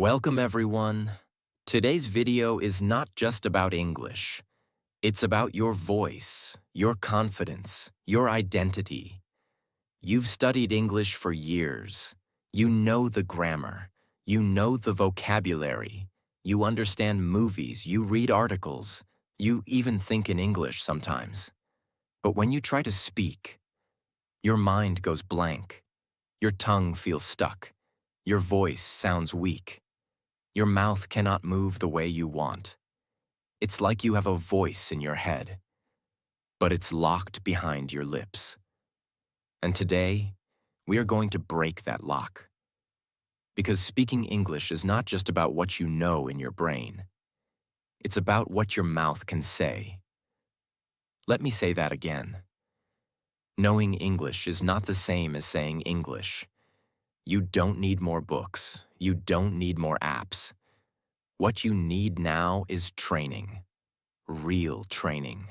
Welcome everyone. Today's video is not just about English. It's about your voice, your confidence, your identity. You've studied English for years. You know the grammar. You know the vocabulary. You understand movies. You read articles. You even think in English sometimes. But when you try to speak, your mind goes blank. Your tongue feels stuck. Your voice sounds weak. Your mouth cannot move the way you want. It's like you have a voice in your head, but it's locked behind your lips. And today, we are going to break that lock. Because speaking English is not just about what you know in your brain. It's about what your mouth can say. Let me say that again. Knowing English is not the same as saying English. You don't need more books. You don't need more apps. What you need now is training. Real training.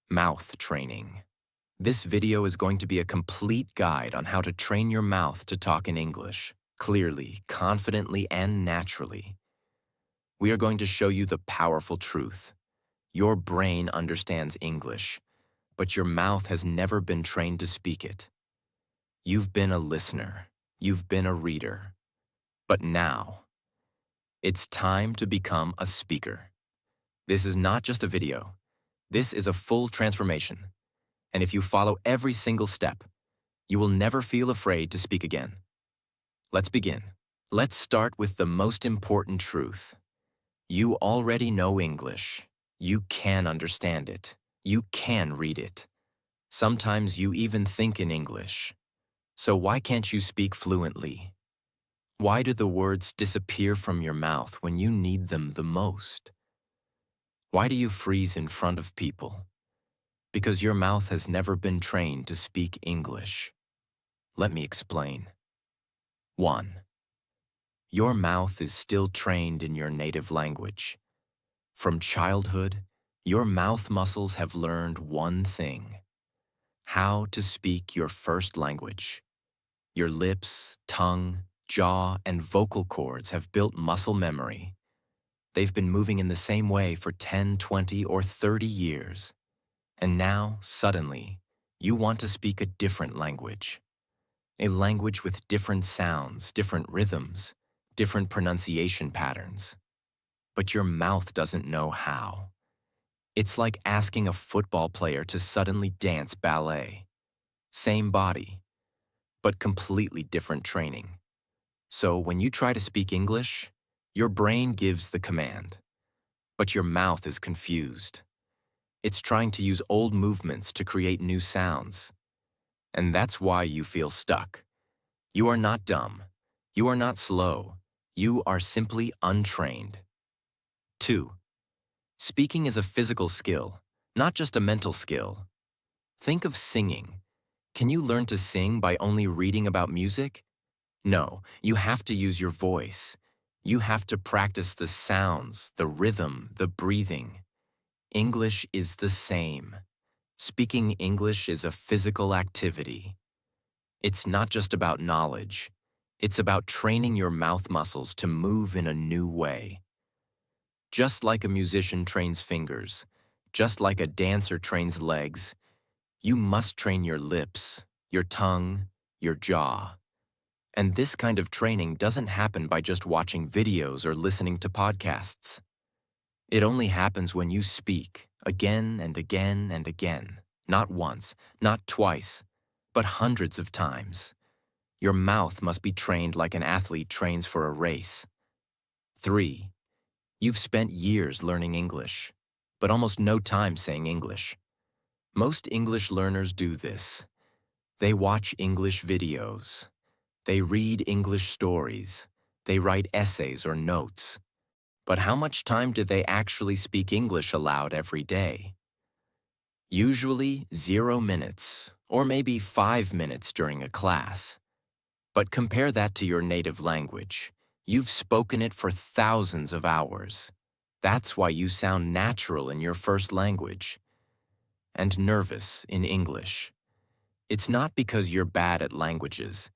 Mouth training. This video is going to be a complete guide on how to train your mouth to talk in English, clearly, confidently, and naturally. We are going to show you the powerful truth. Your brain understands English, but your mouth has never been trained to speak it. You've been a listener. You've been a reader. But now, it's time to become a speaker. This is not just a video. This is a full transformation. And if you follow every single step, you will never feel afraid to speak again. Let's begin. Let's start with the most important truth. You already know English. You can understand it. You can read it. Sometimes you even think in English. So why can't you speak fluently? Why do the words disappear from your mouth when you need them the most? Why do you freeze in front of people? Because your mouth has never been trained to speak English. Let me explain. 1. Your mouth is still trained in your native language. From childhood, your mouth muscles have learned one thing: how to speak your first language. Your lips, tongue, jaw, and vocal cords have built muscle memory. They've been moving in the same way for 10, 20, or 30 years. And now, suddenly, you want to speak a different language. A language with different sounds, different rhythms, different pronunciation patterns. But your mouth doesn't know how. It's like asking a football player to suddenly dance ballet. Same body, but completely different training. So when you try to speak English, your brain gives the command, but your mouth is confused. It's trying to use old movements to create new sounds. And that's why you feel stuck. You are not dumb. You are not slow. You are simply untrained. 2. Speaking is a physical skill, not just a mental skill. Think of singing. Can you learn to sing by only reading about music? No, you have to use your voice. You have to practice the sounds, the rhythm, the breathing. English is the same. Speaking English is a physical activity. It's not just about knowledge. It's about training your mouth muscles to move in a new way. Just like a musician trains fingers, just like a dancer trains legs, you must train your lips, your tongue, your jaw. And this kind of training doesn't happen by just watching videos or listening to podcasts. It only happens when you speak again and again and again, not once, not twice, but hundreds of times. Your mouth must be trained like an athlete trains for a race. 3. You've spent years learning English, but almost no time saying English. Most English learners do this. They watch English videos. They read English stories. They write essays or notes. But how much time do they actually speak English aloud every day? Usually 0 minutes, or maybe 5 minutes during a class. But compare that to your native language. You've spoken it for thousands of hours. That's why you sound natural in your first language and nervous in English. It's not because you're bad at languages.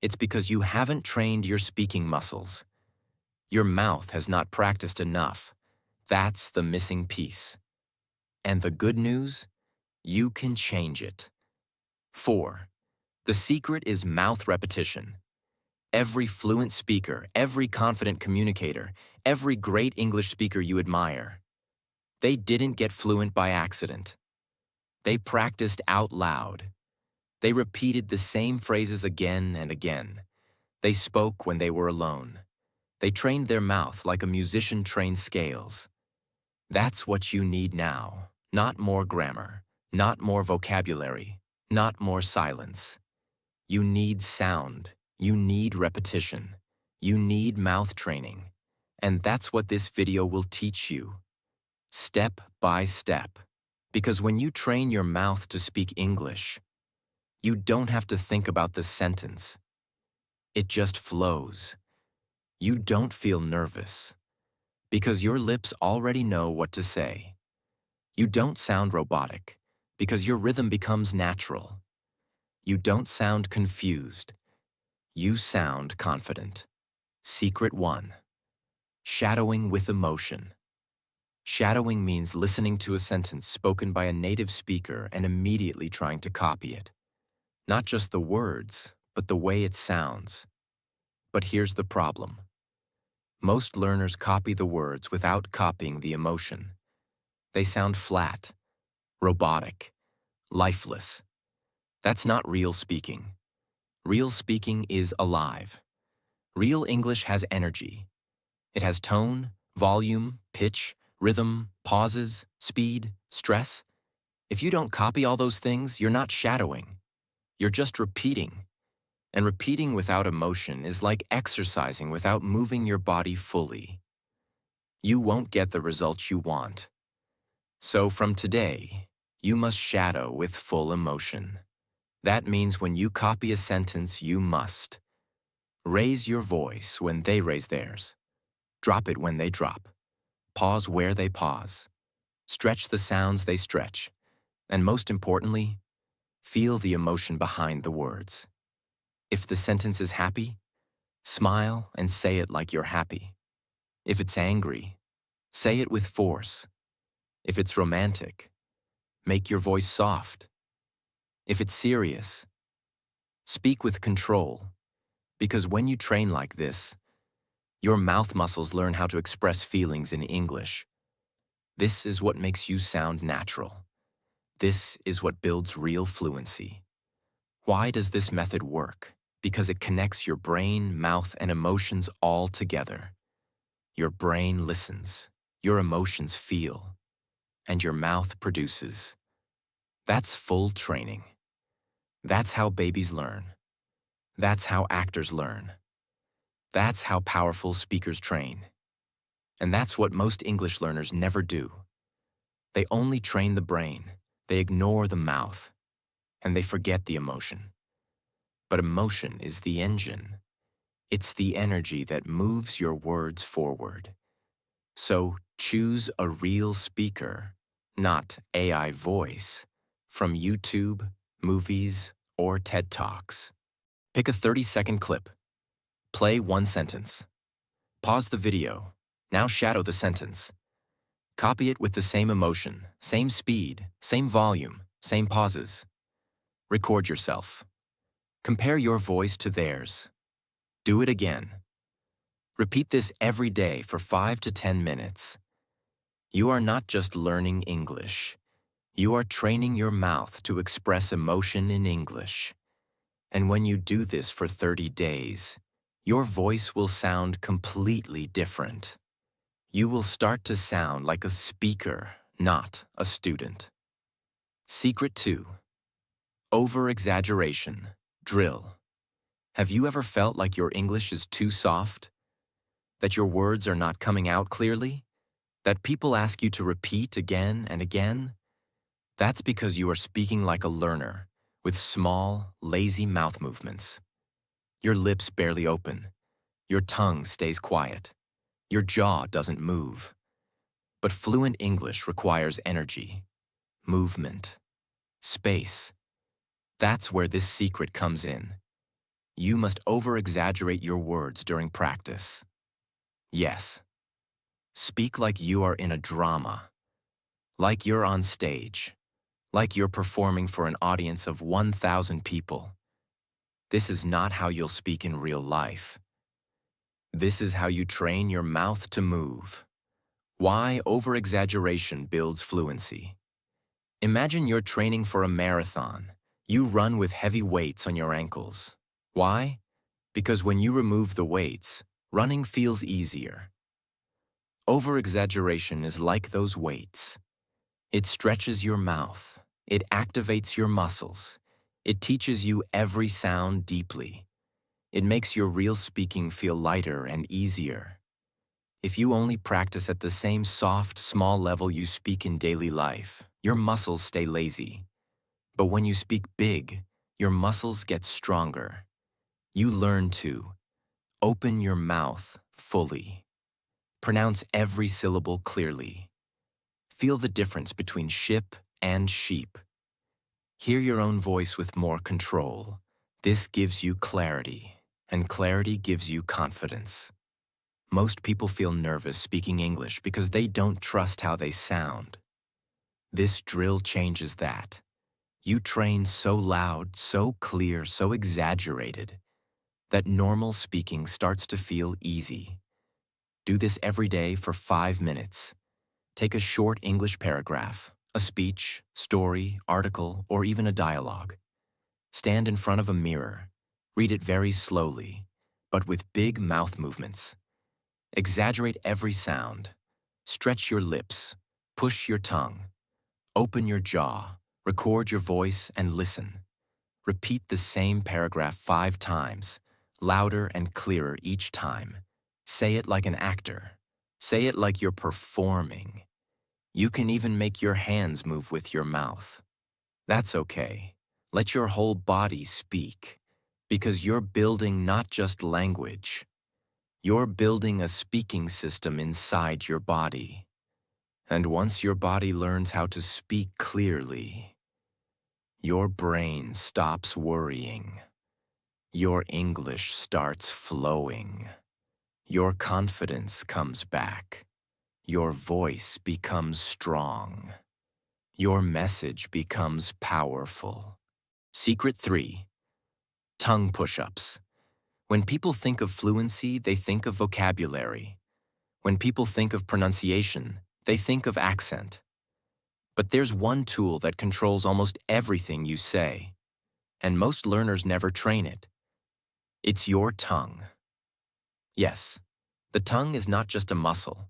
It's because you haven't trained your speaking muscles. Your mouth has not practiced enough. That's the missing piece. And the good news? You can change it. 4. The secret is mouth repetition. Every fluent speaker, every confident communicator, every great English speaker you admire, they didn't get fluent by accident. They practiced out loud. They repeated the same phrases again and again. They spoke when they were alone. They trained their mouth like a musician trains scales. That's what you need now. Not more grammar, not more vocabulary, not more silence. You need sound. You need repetition. You need mouth training. And that's what this video will teach you. Step by step. Because when you train your mouth to speak English, you don't have to think about the sentence. It just flows. You don't feel nervous because your lips already know what to say. You don't sound robotic because your rhythm becomes natural. You don't sound confused. You sound confident. Secret 1. Shadowing with emotion. Shadowing means listening to a sentence spoken by a native speaker and immediately trying to copy it. Not just the words, but the way it sounds. But here's the problem. Most learners copy the words without copying the emotion. They sound flat, robotic, lifeless. That's not real speaking. Real speaking is alive. Real English has energy. It has tone, volume, pitch, rhythm, pauses, speed, stress. If you don't copy all those things, you're not shadowing. You're just repeating. And repeating without emotion is like exercising without moving your body fully. You won't get the results you want. So from today, you must shadow with full emotion. That means when you copy a sentence, you must raise your voice when they raise theirs. Drop it when they drop. Pause where they pause. Stretch the sounds they stretch. And most importantly, feel the emotion behind the words. If the sentence is happy, smile and say it like you're happy. If it's angry, say it with force. If it's romantic, make your voice soft. If it's serious, speak with control. Because when you train like this, your mouth muscles learn how to express feelings in English. This is what makes you sound natural. This is what builds real fluency. Why does this method work? Because it connects your brain, mouth, and emotions all together. Your brain listens, your emotions feel, and your mouth produces. That's full training. That's how babies learn. That's how actors learn. That's how powerful speakers train. And that's what most English learners never do. They only train the brain, they ignore the mouth, and they forget the emotion. But emotion is the engine. It's the energy that moves your words forward. So choose a real speaker, not AI voice, from YouTube, movies, or TED Talks. Pick a 30-second clip. Play one sentence. Pause the video. Now shadow the sentence. Copy it with the same emotion, same speed, same volume, same pauses. Record yourself. Compare your voice to theirs. Do it again. Repeat this every day for 5 to 10 minutes. You are not just learning English. You are training your mouth to express emotion in English. And when you do this for 30 days, your voice will sound completely different. You will start to sound like a speaker, not a student. Secret 2. Over-exaggeration. Drill. Have you ever felt like your English is too soft? That your words are not coming out clearly? That people ask you to repeat again and again? That's because you are speaking like a learner, with small, lazy mouth movements. Your lips barely open. Your tongue stays quiet. Your jaw doesn't move. But fluent English requires energy, movement, space. That's where this secret comes in. You must over-exaggerate your words during practice. Yes. Speak like you are in a drama, like you're on stage, like you're performing for an audience of 1,000 people. This is not how you'll speak in real life. This is how you train your mouth to move. Why over-exaggeration builds fluency. Imagine you're training for a marathon. You run with heavy weights on your ankles. Why? Because when you remove the weights, running feels easier. Over-exaggeration is like those weights. It stretches your mouth. It activates your muscles. It teaches you every sound deeply. It makes your real speaking feel lighter and easier. If you only practice at the same soft, small level you speak in daily life, your muscles stay lazy. But when you speak big, your muscles get stronger. You learn to open your mouth fully. Pronounce every syllable clearly. Feel the difference between ship and sheep. Hear your own voice with more control. This gives you clarity, and clarity gives you confidence. Most people feel nervous speaking English because they don't trust how they sound. This drill changes that. You train so loud, so clear, so exaggerated, that normal speaking starts to feel easy. Do this every day for 5 minutes. Take a short English paragraph, a speech, story, article, or even a dialogue. Stand in front of a mirror. Read it very slowly, but with big mouth movements. Exaggerate every sound. Stretch your lips. Push your tongue. Open your jaw. Record your voice and listen. Repeat the same paragraph 5 times, louder and clearer each time. Say it like an actor. Say it like you're performing. You can even make your hands move with your mouth. That's okay. Let your whole body speak, because you're building not just language. You're building a speaking system inside your body. And once your body learns how to speak clearly, your brain stops worrying. Your English starts flowing. Your confidence comes back. Your voice becomes strong. Your message becomes powerful. Secret 3. Tongue push-ups. When people think of fluency, they think of vocabulary. When people think of pronunciation, they think of accent. But there's one tool that controls almost everything you say, and most learners never train it. It's your tongue. Yes, the tongue is not just a muscle.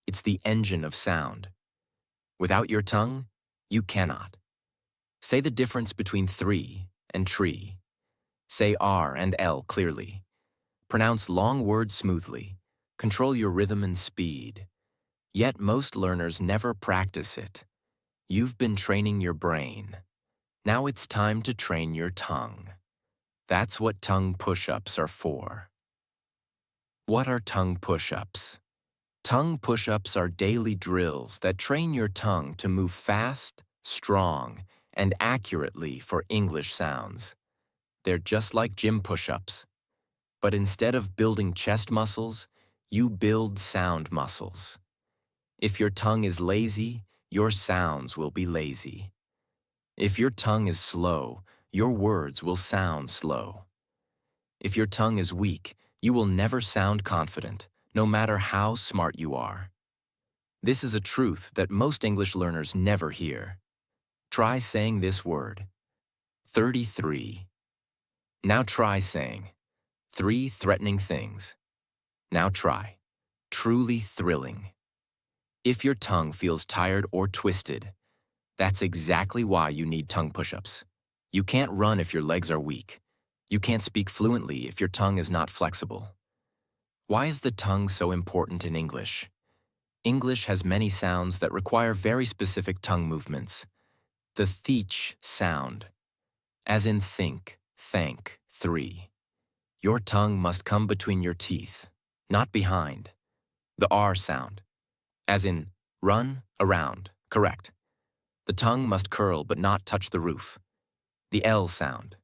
It's the engine of sound. Without your tongue, you cannot. Say the difference between 3 and tree. Say R and L clearly. Pronounce long words smoothly. Control your rhythm and speed. Yet most learners never practice it. You've been training your brain. Now it's time to train your tongue. That's what tongue push-ups are for. What are tongue push-ups? Tongue push-ups are daily drills that train your tongue to move fast, strong, and accurately for English sounds. They're just like gym push-ups. But instead of building chest muscles, you build sound muscles. If your tongue is lazy, your sounds will be lazy. If your tongue is slow, your words will sound slow. If your tongue is weak, you will never sound confident, no matter how smart you are. This is a truth that most English learners never hear. Try saying this word, 33. Now try saying, 3 threatening things. Now try, truly thrilling. If your tongue feels tired or twisted, that's exactly why you need tongue push-ups. You can't run if your legs are weak. You can't speak fluently if your tongue is not flexible. Why is the tongue so important in English? English has many sounds that require very specific tongue movements. The th sound, as in think, thank, 3. Your tongue must come between your teeth, not behind. The R sound, as in run, around, correct. The tongue must curl but not touch the roof. The L sound,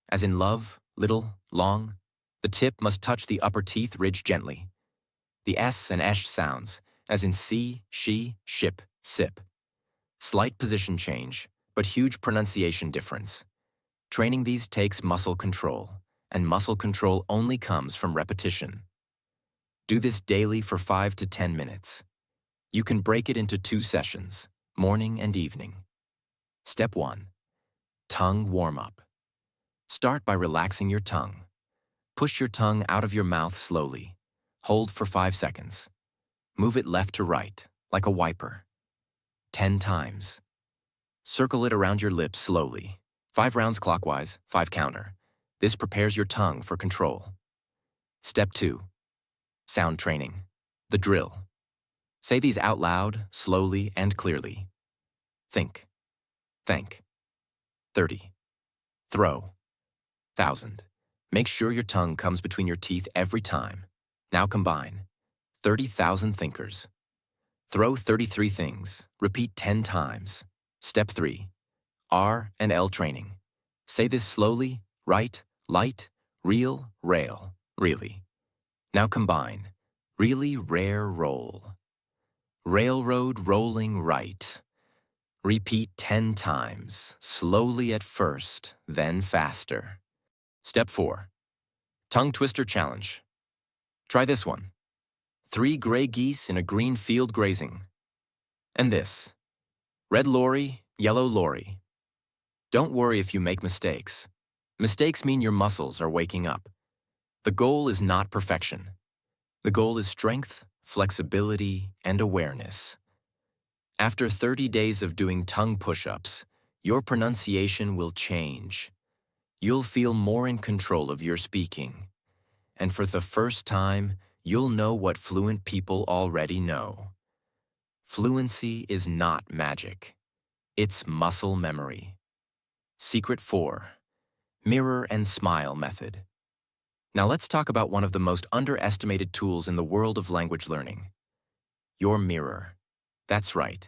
as in love, little, long. The tip must touch the upper teeth ridge gently. the S and esh sounds, as in see, she, ship, sip. Slight position change, but huge pronunciation difference. Training these takes muscle control, and muscle control only comes from repetition. Do this daily for 5 to 10 minutes. You can break it into 2 sessions, morning and evening. Step 1. Tongue warm-up. Start by relaxing your tongue. Push your tongue out of your mouth slowly. Hold for 5 seconds. Move it left to right, like a wiper. 10 times. Circle it around your lips slowly. 5 rounds clockwise, 5 counter. This prepares your tongue for control. Step 2. Sound training. The drill. Say these out loud, slowly, and clearly. Think. Thank. 30. Throw. 1,000. Make sure your tongue comes between your teeth every time. Now combine. 30,000 thinkers. Throw 33 things. Repeat 10 times. Step 3. R and L training. Say this slowly, right, light, real, rail, really. Now combine. Really, rare, roll. Railroad rolling right. Repeat 10 times, slowly at first, then faster. Step 4. Tongue twister challenge. Try this one. 3 gray geese in a green field grazing. And this. Red lorry, yellow lorry. Don't worry if you make mistakes. Mistakes mean your muscles are waking up. The goal is not perfection. The goal is strength, flexibility, and awareness. After 30 days of doing tongue push-ups, your pronunciation will change. You'll feel more in control of your speaking. And for the first time, you'll know what fluent people already know. Fluency is not magic. It's muscle memory. Secret 4. Mirror and smile method. Now let's talk about one of the most underestimated tools in the world of language learning. Your mirror. That's right.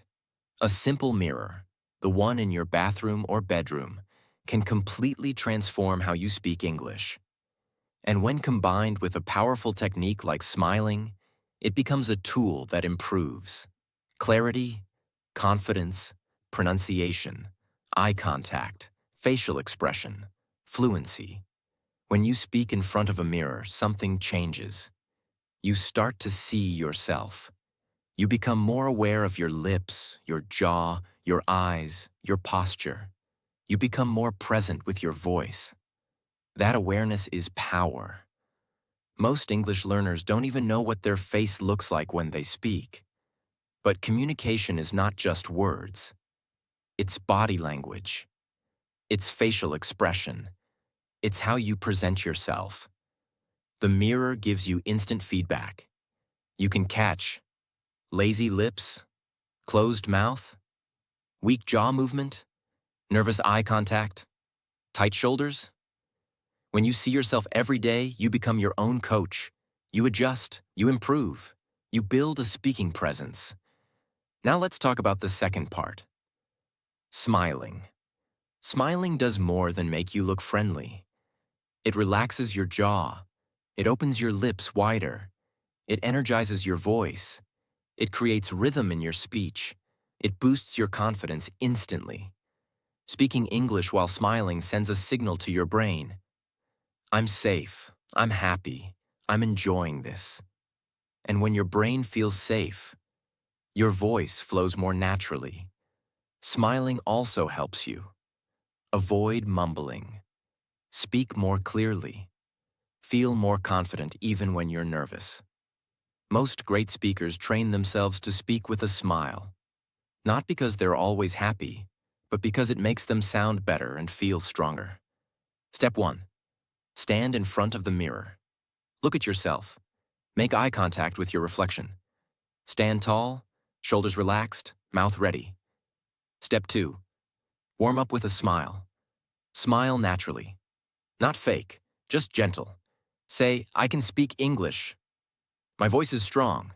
A simple mirror, the one in your bathroom or bedroom, can completely transform how you speak English. And when combined with a powerful technique like smiling, it becomes a tool that improves clarity, confidence, pronunciation, eye contact, facial expression, fluency. When you speak in front of a mirror, something changes. You start to see yourself. You become more aware of your lips, your jaw, your eyes, your posture. You become more present with your voice. That awareness is power. Most English learners don't even know what their face looks like when they speak. But communication is not just words. It's body language. It's facial expression. It's how you present yourself. The mirror gives you instant feedback. You can catch lazy lips, closed mouth, weak jaw movement, nervous eye contact, tight shoulders. When you see yourself every day, you become your own coach. You adjust, you improve, you build a speaking presence. Now let's talk about the second part. Smiling. Smiling does more than make you look friendly. It relaxes your jaw. It opens your lips wider. It energizes your voice. It creates rhythm in your speech. It boosts your confidence instantly. Speaking English while smiling sends a signal to your brain. I'm safe. I'm happy. I'm enjoying this. And when your brain feels safe, your voice flows more naturally. Smiling also helps you. Avoid mumbling. Speak more clearly. Feel more confident even when you're nervous. Most great speakers train themselves to speak with a smile. Not because they're always happy, but because it makes them sound better and feel stronger. Step 1. Stand in front of the mirror. Look at yourself. Make eye contact with your reflection. Stand tall, shoulders relaxed, mouth ready. Step 2. Warm up with a smile. Smile naturally. Not fake, just gentle. Say, I can speak English. My voice is strong.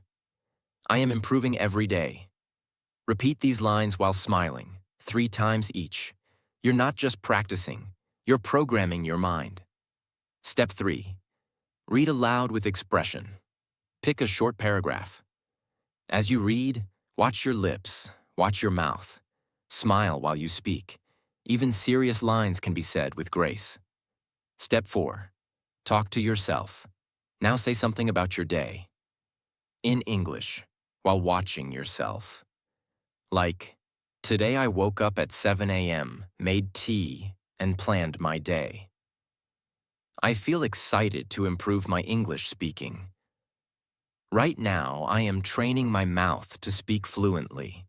I am improving every day. Repeat these lines while smiling, 3 times each. You're not just practicing, you're programming your mind. Step 3. Read aloud with expression. Pick a short paragraph. As you read, watch your lips, watch your mouth. Smile while you speak. Even serious lines can be said with grace. Step 4. Talk to yourself. Now say something about your day. In English, while watching yourself. Like, today I woke up at 7 a.m., made tea, and planned my day. I feel excited to improve my English speaking. Right now, I am training my mouth to speak fluently.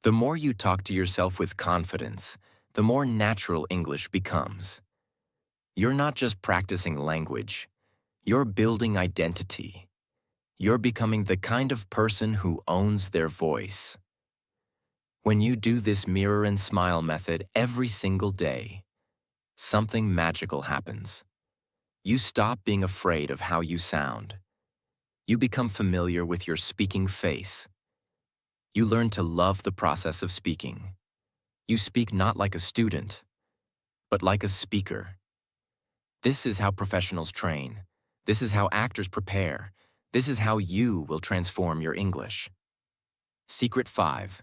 The more you talk to yourself with confidence, the more natural English becomes. You're not just practicing language, you're building identity. You're becoming the kind of person who owns their voice. When you do this mirror and smile method every single day, something magical happens. You stop being afraid of how you sound. You become familiar with your speaking face. You learn to love the process of speaking. You speak not like a student, but like a speaker. This is how professionals train. This is how actors prepare. This is how you will transform your English. Secret 5.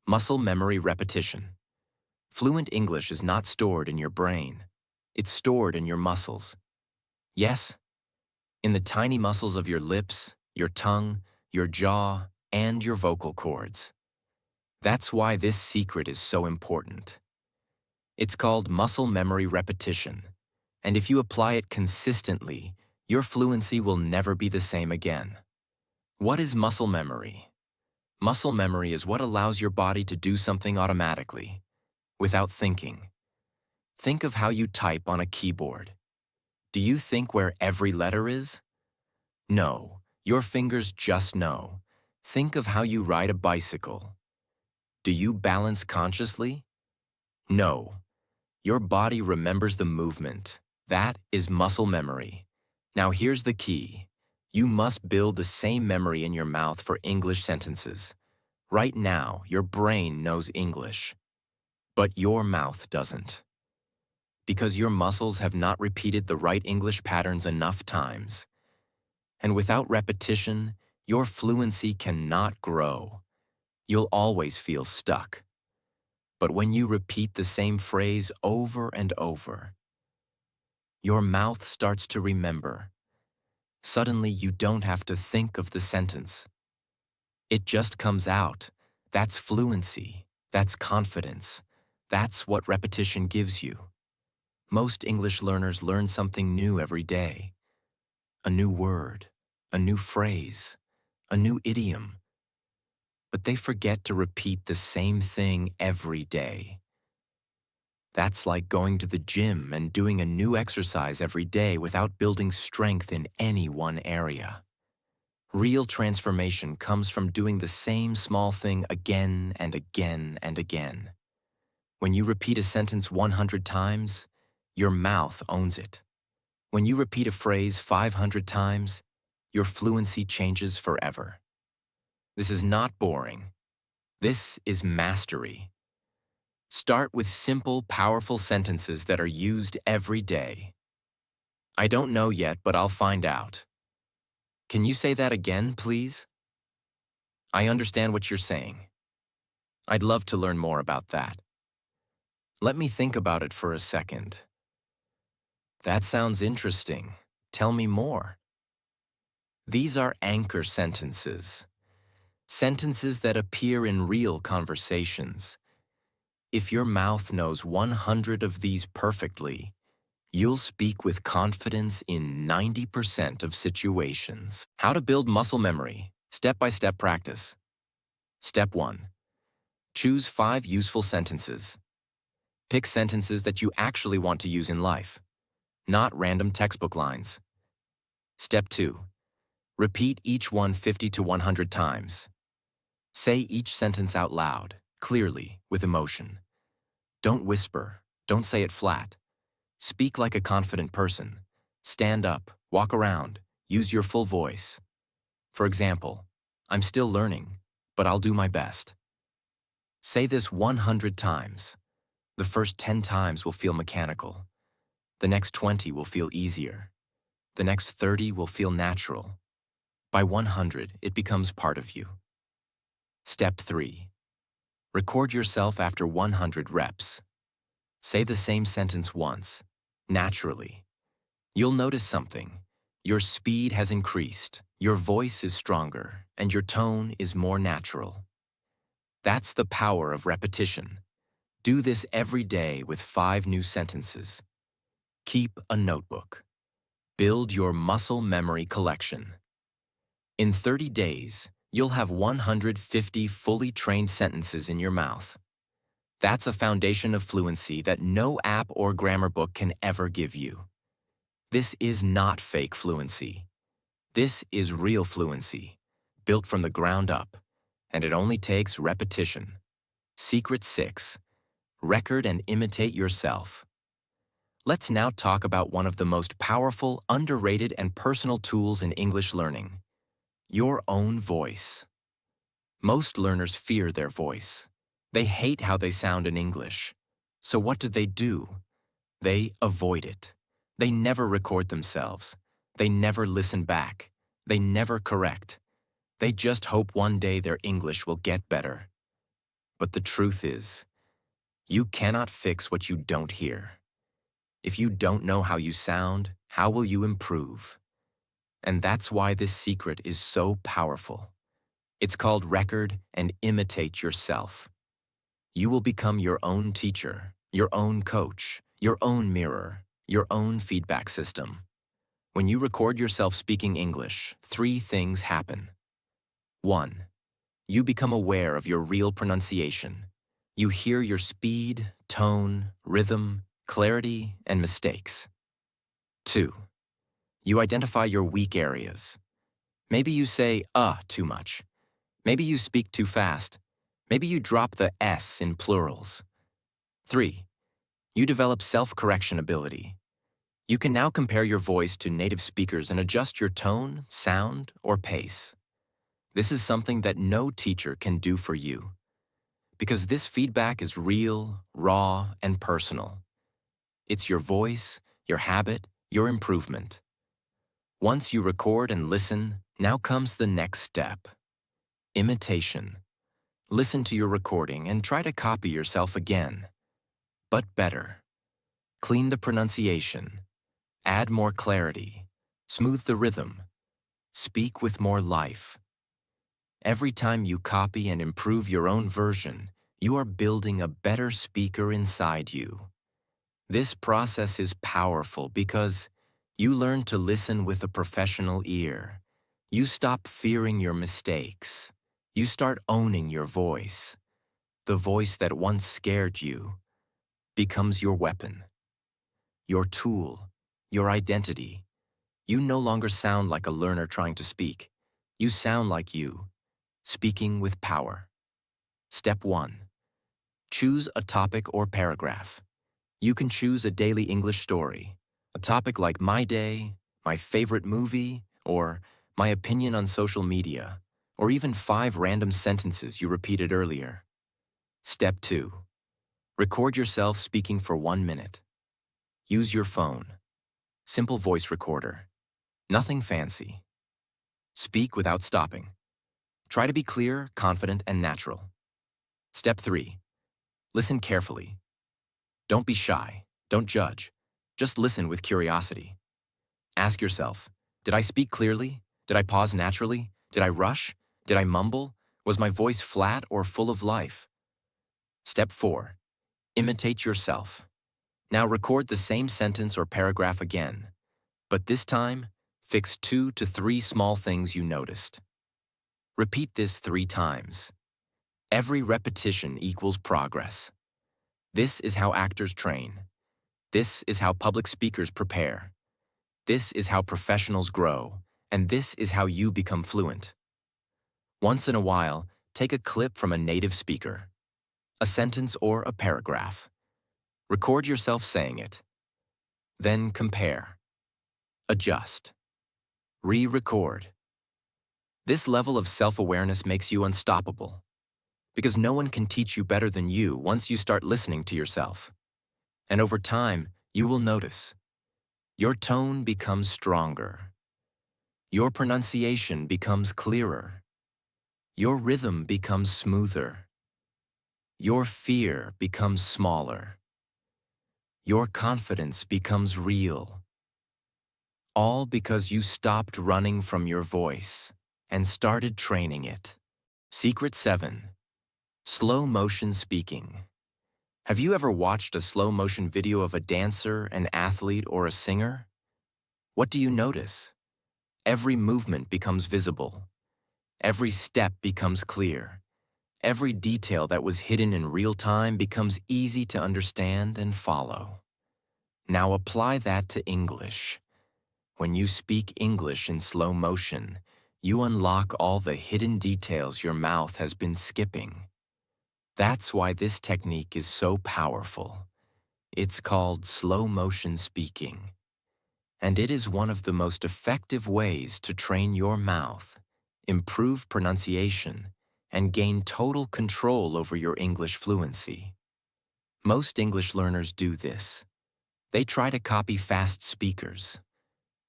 Muscle memory repetition. Fluent English is not stored in your brain. It's stored in your muscles. Yes, in the tiny muscles of your lips, your tongue, your jaw, and your vocal cords. That's why this secret is so important. It's called muscle memory repetition, and if you apply it consistently, your fluency will never be the same again. What is muscle memory? Muscle memory is what allows your body to do something automatically, without thinking. Think of how you type on a keyboard. Do you think where every letter is? No, your fingers just know. Think of how you ride a bicycle. Do you balance consciously? No. Your body remembers the movement. That is muscle memory. Now here's the key. You must build the same memory in your mouth for English sentences. Right now, your brain knows English, but your mouth doesn't. Because your muscles have not repeated the right English patterns enough times. And without repetition, your fluency cannot grow. You'll always feel stuck. But when you repeat the same phrase over and over, your mouth starts to remember. Suddenly, you don't have to think of the sentence. It just comes out. That's fluency. That's confidence. That's what repetition gives you. Most English learners learn something new every day. A new word, a new phrase, a new idiom. But they forget to repeat the same thing every day. That's like going to the gym and doing a new exercise every day without building strength in any one area. Real transformation comes from doing the same small thing again and again and again. When you repeat a sentence 100 times, your mouth owns it. When you repeat a phrase 500 times, your fluency changes forever. This is not boring. This is mastery. Start with simple, powerful sentences that are used every day. I don't know yet, but I'll find out. Can you say that again, please? I understand what you're saying. I'd love to learn more about that. Let me think about it for a second. That sounds interesting. Tell me more. These are anchor sentences. Sentences that appear in real conversations. If your mouth knows 100 of these perfectly, you'll speak with confidence in 90% of situations. How to build muscle memory. Step-by-step practice. Step 1. Choose 5 useful sentences. Pick sentences that you actually want to use in life, not random textbook lines. Step 2. Repeat each one 50 to 100 times. Say each sentence out loud, clearly, with emotion. Don't whisper. Don't say it flat. Speak like a confident person. Stand up, walk around, use your full voice. For example, I'm still learning, but I'll do my best. Say this 100 times. The first 10 times will feel mechanical. The next 20 will feel easier. The next 30 will feel natural. By 100, it becomes part of you. Step 3. Record yourself after 100 reps. Say the same sentence once, naturally. You'll notice something. Your speed has increased, your voice is stronger, and your tone is more natural. That's the power of repetition. Do this every day with 5 new sentences. Keep a notebook. Build your muscle memory collection. In 30 days, you'll have 150 fully trained sentences in your mouth. That's a foundation of fluency that no app or grammar book can ever give you. This is not fake fluency. This is real fluency, built from the ground up, and it only takes repetition. Secret 6. Record and imitate yourself. Let's now talk about one of the most powerful, underrated, and personal tools in English learning: your own voice. Most learners fear their voice. They hate how they sound in English. So what do? They avoid it. They never record themselves. They never listen back. They never correct. They just hope one day their English will get better. But the truth is, you cannot fix what you don't hear. If you don't know how you sound, how will you improve? And that's why this secret is so powerful. It's called record and imitate yourself. You will become your own teacher, your own coach, your own mirror, your own feedback system. When you record yourself speaking English, 3 things happen. 1. You become aware of your real pronunciation. You hear your speed, tone, rhythm, clarity, and mistakes. 2. You identify your weak areas. Maybe you say too much. Maybe you speak too fast. Maybe you drop the S in plurals. 3. You develop self-correction ability. You can now compare your voice to native speakers and adjust your tone, sound, or pace. This is something that no teacher can do for you, because this feedback is real, raw, and personal. It's your voice, your habit, your improvement. Once you record and listen, now comes the next step: imitation. Listen to your recording and try to copy yourself again, but better. Clean the pronunciation. Add more clarity. Smooth the rhythm. Speak with more life. Every time you copy and improve your own version, you are building a better speaker inside you. This process is powerful because you learn to listen with a professional ear. You stop fearing your mistakes. You start owning your voice. The voice that once scared you becomes your weapon, your tool, your identity. You no longer sound like a learner trying to speak. You sound like you, speaking with power. Step 1. Choose a topic or paragraph. You can choose a daily English story, a topic like my day, my favorite movie, or my opinion on social media, or even 5 random sentences you repeated earlier. Step 2. Record yourself speaking for 1 minute. Use your phone. Simple voice recorder. Nothing fancy. Speak without stopping. Try to be clear, confident, and natural. Step 3. Listen carefully. Don't be shy. Don't judge. Just listen with curiosity. Ask yourself, did I speak clearly? Did I pause naturally? Did I rush? Did I mumble? Was my voice flat or full of life? Step 4. Imitate yourself. Now record the same sentence or paragraph again, but this time, fix 2 to 3 small things you noticed. Repeat this 3 times. Every repetition equals progress. This is how actors train. This is how public speakers prepare. This is how professionals grow, and this is how you become fluent. Once in a while, take a clip from a native speaker, a sentence or a paragraph. Record yourself saying it. Then compare. Adjust. Re-record. This level of self-awareness makes you unstoppable, because no one can teach you better than you once you start listening to yourself. And over time, you will notice. Your tone becomes stronger. Your pronunciation becomes clearer. Your rhythm becomes smoother. Your fear becomes smaller. Your confidence becomes real. All because you stopped running from your voice and started training it. Secret 7. Slow motion speaking. Have you ever watched a slow motion video of a dancer, an athlete, or a singer? What do you notice? Every movement becomes visible. Every step becomes clear. Every detail that was hidden in real time becomes easy to understand and follow. Now apply that to English. When you speak English in slow motion, you unlock all the hidden details your mouth has been skipping. That's why this technique is so powerful. It's called slow motion speaking. And it is one of the most effective ways to train your mouth, improve pronunciation, and gain total control over your English fluency. Most English learners do this. They try to copy fast speakers.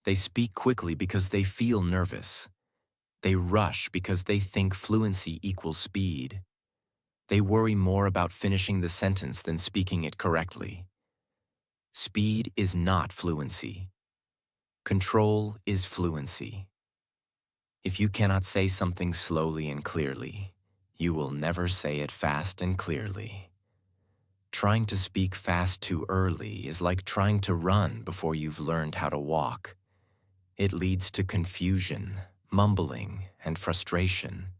They speak quickly because they feel nervous. They rush because they think fluency equals speed. They worry more about finishing the sentence than speaking it correctly. Speed is not fluency. Control is fluency. If you cannot say something slowly and clearly, you will never say it fast and clearly. Trying to speak fast too early is like trying to run before you've learned how to walk. It leads to confusion, mumbling, and frustration.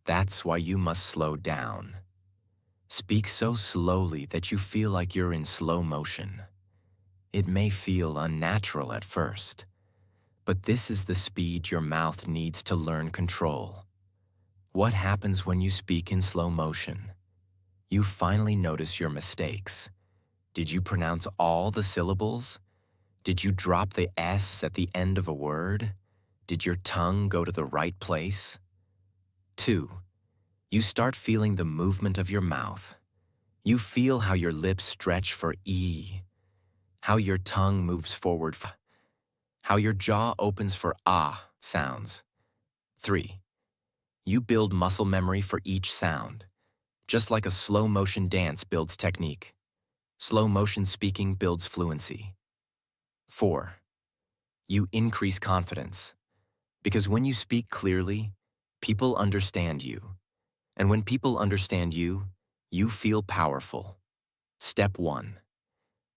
That's why you must slow down. Speak so slowly that you feel like you're in slow motion. It may feel unnatural at first, but this is the speed your mouth needs to learn control. What happens when you speak in slow motion? You finally notice your mistakes. Did you pronounce all the syllables? Did you drop the S at the end of a word? Did your tongue go to the right place? 2. You start feeling the movement of your mouth. You feel how your lips stretch for E, how your tongue moves forward, how your jaw opens for ah sounds. 3. You build muscle memory for each sound, just like a slow motion dance builds technique. Slow motion speaking builds fluency. 4. You increase confidence, because when you speak clearly, people understand you. And when people understand you, you feel powerful. Step 1.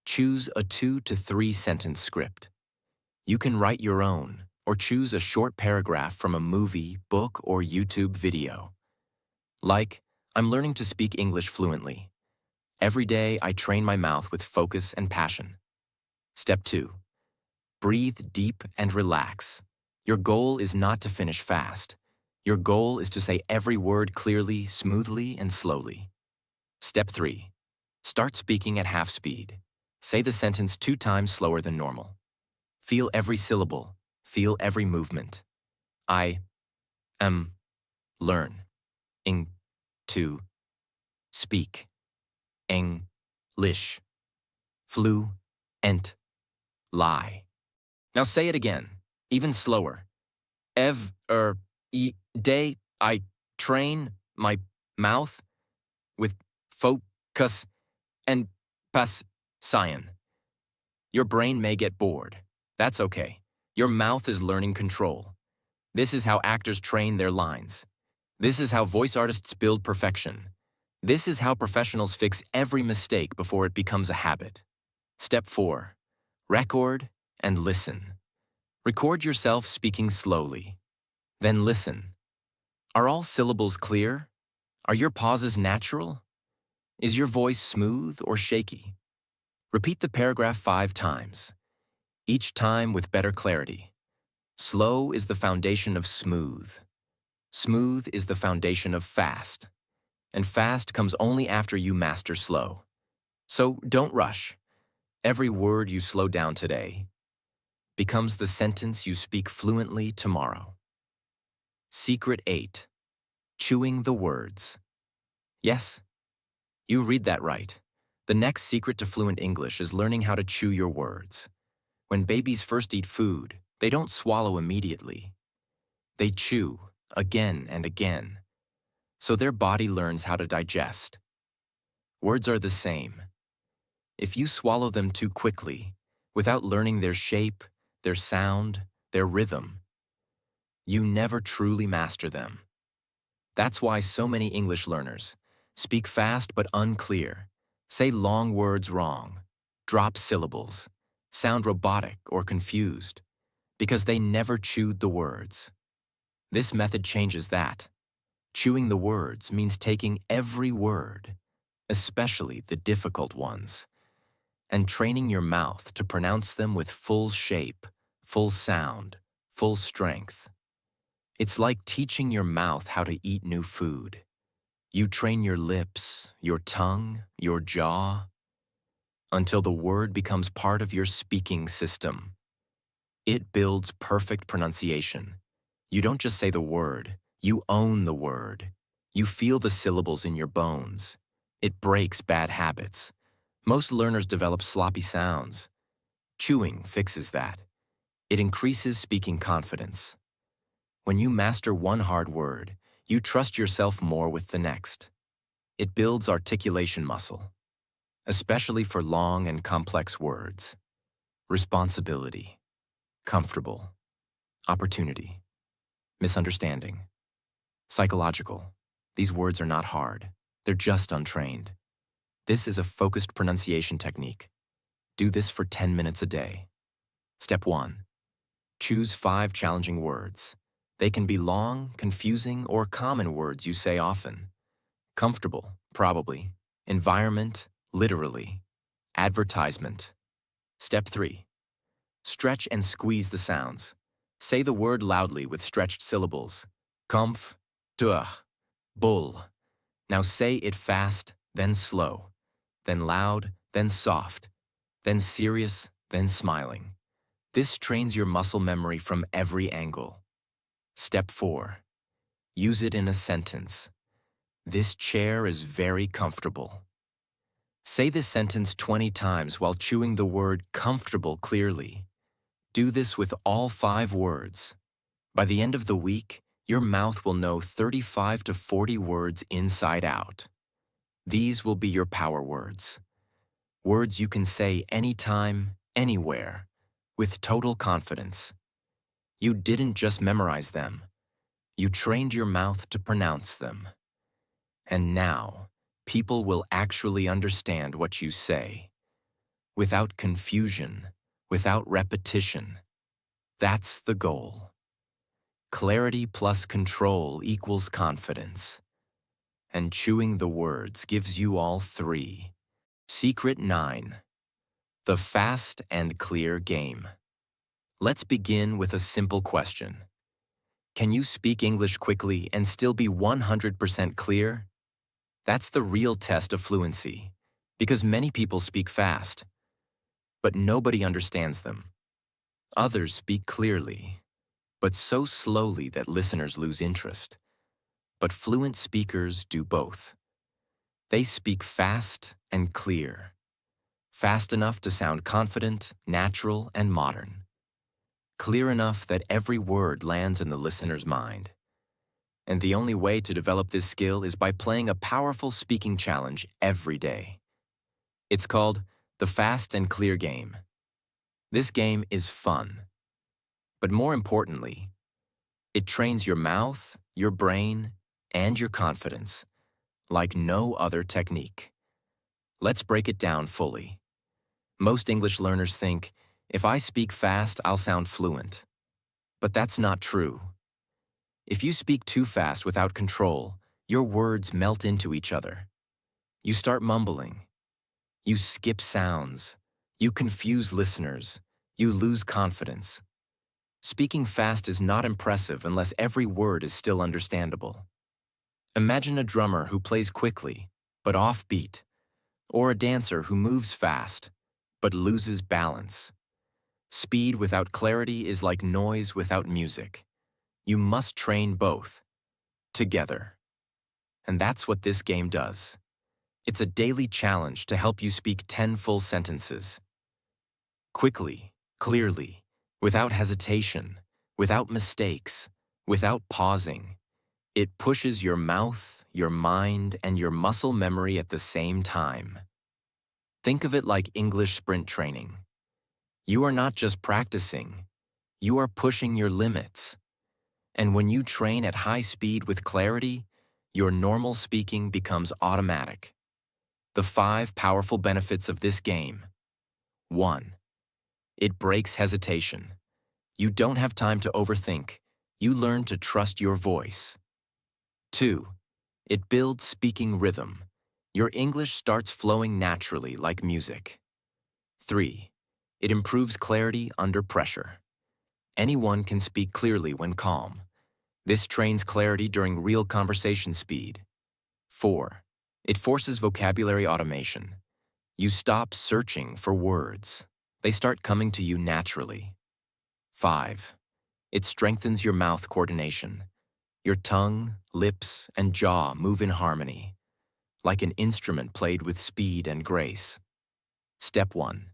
Choose a 2 to 3 sentence script. You can write your own or choose a short paragraph from a movie, book, or YouTube video. Like, I'm learning to speak English fluently. Every day, I train my mouth with focus and passion. Step 2. Breathe deep and relax. Your goal is not to finish fast. Your goal is to say every word clearly, smoothly, and slowly. Step 3. Start speaking at half speed. Say the sentence 2 times slower than normal. Feel every syllable. Feel every movement. I am learning to speak English fluently. Now say it again, even slower. Day I train my mouth with focus and passion. Your brain may get bored. That's okay. Your mouth is learning control. This is how actors train their lines. This is how voice artists build perfection. This is how professionals fix every mistake before it becomes a habit. Step 4. Record and listen. Record yourself speaking slowly. Then listen. Are all syllables clear? Are your pauses natural? Is your voice smooth or shaky? Repeat the paragraph 5 times, each time with better clarity. Slow is the foundation of smooth. Smooth is the foundation of fast. And fast comes only after you master slow. So don't rush. Every word you slow down today becomes the sentence you speak fluently tomorrow. Secret 8. Chewing the words. Yes, you read that right. The next secret to fluent English is learning how to chew your words. When babies first eat food, They don't swallow immediately. They chew again and again, so their body learns how to digest. Words are the same. If you swallow them too quickly, without learning their shape, their sound, their rhythm, you never truly master them. That's why so many English learners speak fast but unclear, say long words wrong, drop syllables, sound robotic or confused, because they never chewed the words. This method changes that. Chewing the words means taking every word, especially the difficult ones, and training your mouth to pronounce them with full shape, full sound, full strength. It's like teaching your mouth how to eat new food. You train your lips, your tongue, your jaw, until the word becomes part of your speaking system. It builds perfect pronunciation. You don't just say the word, you own the word. You feel the syllables in your bones. It breaks bad habits. Most learners develop sloppy sounds. Chewing fixes that. It increases speaking confidence. When you master one hard word, you trust yourself more with the next. It builds articulation muscle, especially for long and complex words. Responsibility, comfortable, opportunity, misunderstanding, psychological. These words are not hard. They're just untrained. This is a focused pronunciation technique. Do this for 10 minutes a day. Step 1. Choose 5 challenging words. They can be long, confusing, or common words you say often. Comfortable, probably. Environment, literally. Advertisement. Step 3. Stretch and squeeze the sounds. Say the word loudly with stretched syllables. Comf, duh, bull. Now say it fast, then slow, then loud, then soft, then serious, then smiling. This trains your muscle memory from every angle. Step 4. Use it in a sentence. This chair is very comfortable. Say this sentence 20 times while chewing the word comfortable clearly. Do this with all 5 words. By the end of the week, your mouth will know 35 to 40 words inside out. These will be your power words. Words you can say anytime, anywhere, with total confidence. You didn't just memorize them. You trained your mouth to pronounce them. And now, people will actually understand what you say. Without confusion, without repetition. That's the goal. Clarity plus control equals confidence. And chewing the words gives you all 3. Secret 9. The fast and clear game. Let's begin with a simple question. Can you speak English quickly and still be 100% clear? That's the real test of fluency, because many people speak fast, but nobody understands them. Others speak clearly, but so slowly that listeners lose interest. But fluent speakers do both. They speak fast and clear. Fast enough to sound confident, natural, and modern. Clear enough that every word lands in the listener's mind. And the only way to develop this skill is by playing a powerful speaking challenge every day. It's called the Fast and Clear game. This game is fun. But more importantly, it trains your mouth, your brain, and your confidence like no other technique. Let's break it down fully. Most English learners think, if I speak fast, I'll sound fluent. But that's not true. If you speak too fast without control, your words melt into each other. You start mumbling. You skip sounds. You confuse listeners. You lose confidence. Speaking fast is not impressive unless every word is still understandable. Imagine a drummer who plays quickly, but offbeat, or a dancer who moves fast, but loses balance. Speed without clarity is like noise without music. You must train both, together. And that's what this game does. It's a daily challenge to help you speak 10 full sentences. Quickly, clearly, without hesitation, without mistakes, without pausing. It pushes your mouth, your mind, and your muscle memory at the same time. Think of it like English sprint training. You are not just practicing, you are pushing your limits. And when you train at high speed with clarity, your normal speaking becomes automatic. The 5 powerful benefits of this game. 1. It breaks hesitation. You don't have time to overthink. You learn to trust your voice. 2. It builds speaking rhythm. Your English starts flowing naturally like music. 3. It improves clarity under pressure. Anyone can speak clearly when calm. This trains clarity during real conversation speed. 4. It forces vocabulary automation. You stop searching for words. They start coming to you naturally. 5. It strengthens your mouth coordination. Your tongue, lips, and jaw move in harmony, like an instrument played with speed and grace. Step 1.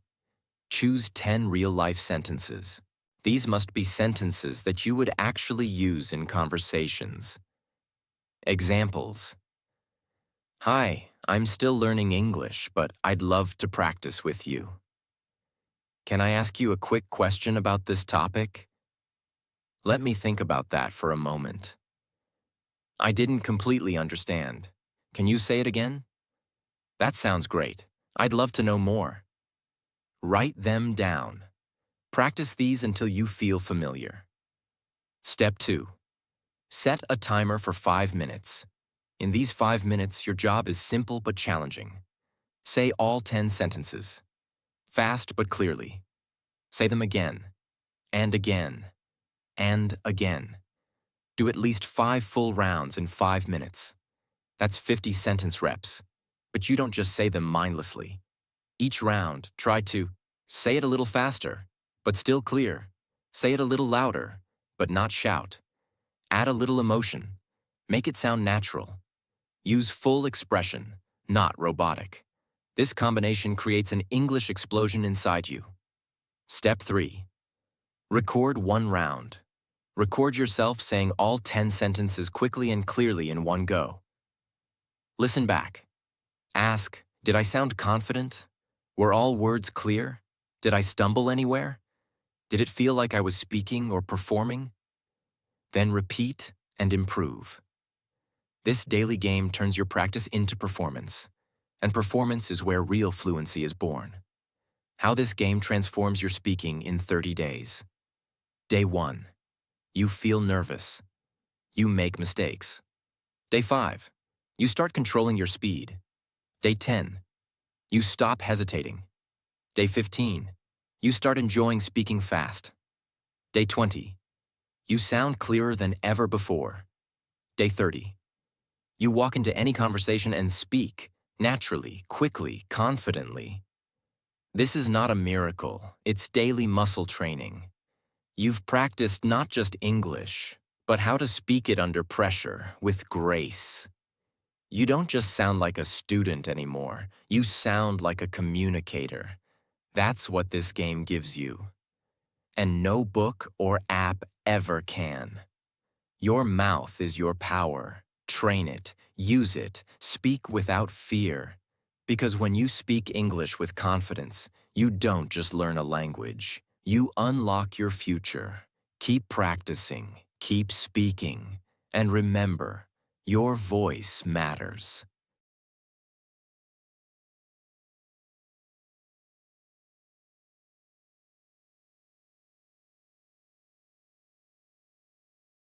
Choose 10 real-life sentences. These must be sentences that you would actually use in conversations. Examples. Hi, I'm still learning English, but I'd love to practice with you. Can I ask you a quick question about this topic? Let me think about that for a moment. I didn't completely understand. Can you say it again? That sounds great. I'd love to know more. Write them down. Practice these until you feel familiar. Step 2. Set a timer for 5 minutes. In these 5 minutes, your job is simple but challenging. Say all 10 sentences. Fast but clearly. Say them again, and again, and again. Do at least 5 full rounds in 5 minutes. That's 50 sentence reps. But you don't just say them mindlessly. Each round, try to say it a little faster, but still clear. Say it a little louder, but not shout. Add a little emotion. Make it sound natural. Use full expression, not robotic. This combination creates an English explosion inside you. Step 3. Record 1 round. Record yourself saying all 10 sentences quickly and clearly in one go. Listen back. Ask, did I sound confident? Were all words clear? Did I stumble anywhere? Did it feel like I was speaking or performing? Then repeat and improve. This daily game turns your practice into performance, and performance is where real fluency is born. How this game transforms your speaking in 30 days. Day 1. You feel nervous. You make mistakes. Day 5. You start controlling your speed. Day 10. You stop hesitating. Day 15. You start enjoying speaking fast. Day 20. You sound clearer than ever before. Day 30. You walk into any conversation and speak, naturally, quickly, confidently. This is not a miracle, it's daily muscle training. You've practiced not just English, but how to speak it under pressure, with grace. You don't just sound like a student anymore, you sound like a communicator. That's what this game gives you. And no book or app ever can. Your mouth is your power. Train it, use it, speak without fear. Because when you speak English with confidence, you don't just learn a language. You unlock your future. Keep practicing, keep speaking, and remember, your voice matters.